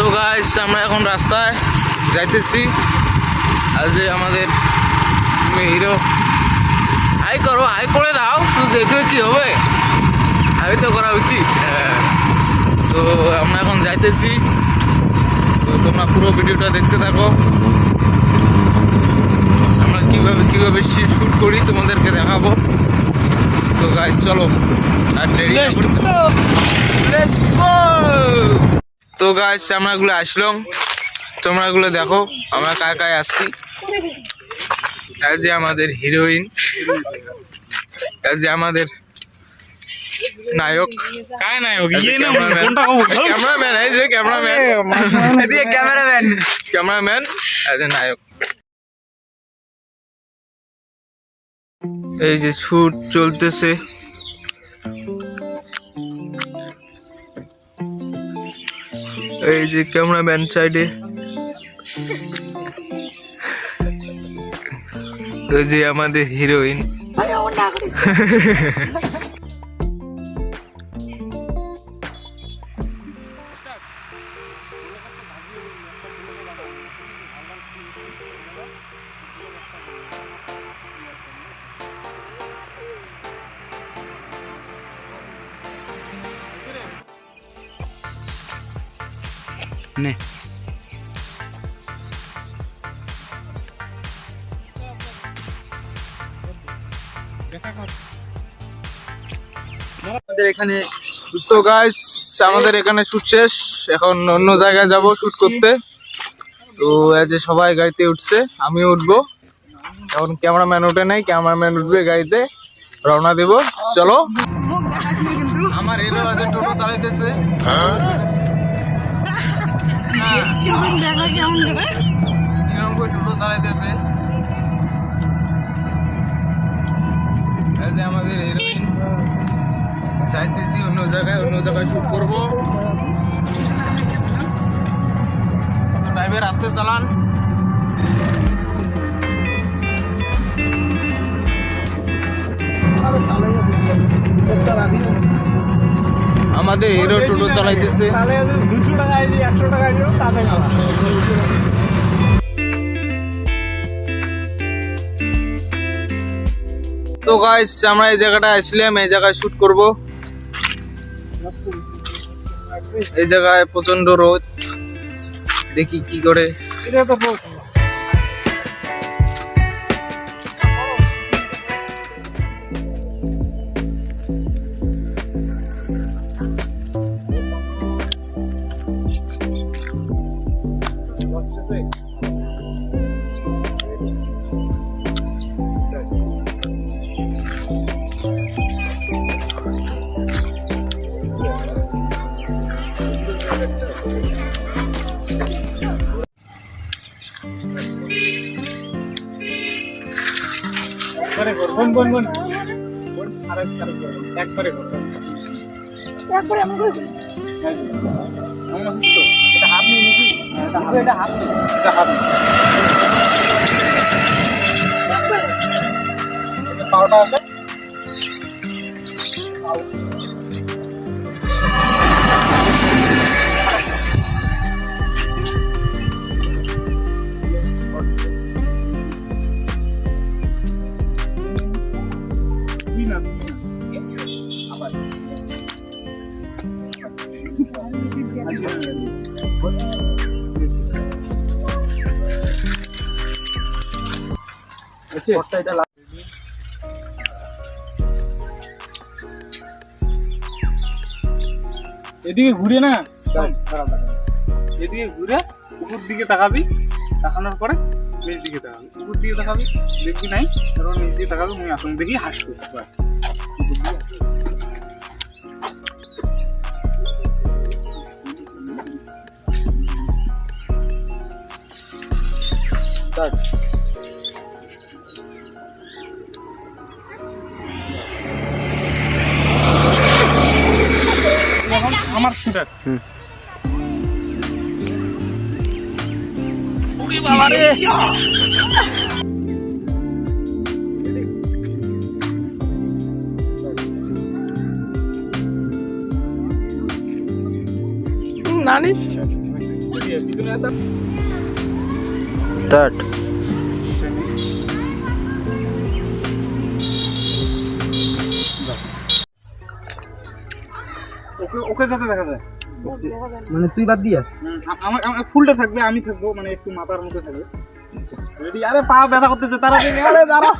তো গাইস আমরা এখন রাস্তায় যাইতেছি। আর যে আমাদের হিরো হাই করো, হাই করে দাও, তো দেখবে কি হবে, হাই তো করা উচিত। তো আমরা এখন যাইতেছি, তো তোমরা পুরো ভিডিওটা দেখতে থাকো। আমরা কিভাবে শুট করি তোমাদেরকে দেখাবো। তো গাইস চলো আর দেরি না করতে, লেটস গো। তো গাইস আমরা এগুলো আসলাম, তোমরা এগুলো দেখো আমরা কায় কায় আসছি। এই যে আমাদের হিরোইন, এই যে আমাদের নায়ক, काय नायक ক্যামেরাম্যান, এই যে ক্যামেরাম্যান, এই যে নায়ক। এই যে শুট চলতেছে। এই যে ক্যামেরাম্যান সাইডে, এই যে আমাদের হিরোইন। ने আমাদের এখানে তো গাইস আমাদের এখানে শুট শেষ, এখন অন্য জায়গায় যাব শুট করতে। তো এই যে সবাই গাড়িতে উঠছে, আমিও উঠবো। এখন ক্যামেরাম্যান ওঠে নাই, ক্যামেরাম্যান উঠবে গাড়িতে, রওনা দেব। চলো। আমার হিরো আছে টোটো চালাইতেছে, টোটো চালাইতেছে। এই যে আমাদের হিরোইন, চাইতেছি অন্য জায়গায় শুট করবো। ড্রাইভার আস্তে চালান। আমাদের হিরো টোটো চালাইতেছে। তো গাইস আমরা এই জায়গাটায় আসলাম, এই জায়গায় শুট করব। এই জায়গায় প্রচন্ড রোদ, দেখি কি করে। এদিকে ঘুরে না, এদিকে ঘুরে উপর দিকে তাকাবি, তাকানোর পরে নিচ দিকে তাকাবি, উপর দিকে তাকাবি দেখবি নাই, তারপর নিচ দিকে তাকাবি, মুই আসুন দেখি হাসবো। বাস আমার শুটার নানিস পিছনে আসা। স্টার্ট। ওকে ওকে যাতে দেখা যায়। মানে তুই বাদ দিয়া আমার আমার ফুলটা থাকবে, আমি থাকবো, মানে একটু মাথার মধ্যে থাকবে। রেডি? আরে পা ব্যথা করতেছে তাড়াতাড়ি। আরে দাঁড়া।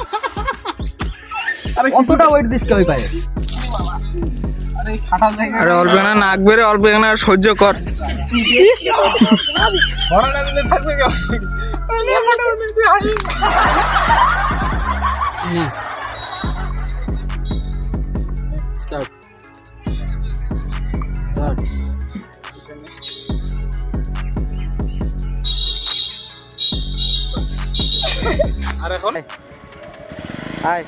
আরে কতটা ওয়েট দিস কই পায়ে? আরে খাটা জায়গা। আরে অল্প না নাক বেরে, অল্প না সহ্য কর। ভরা না দিলে থাকবে কেউ। আরে খাটা দিতে হাসি। Start start. আর এখন আয়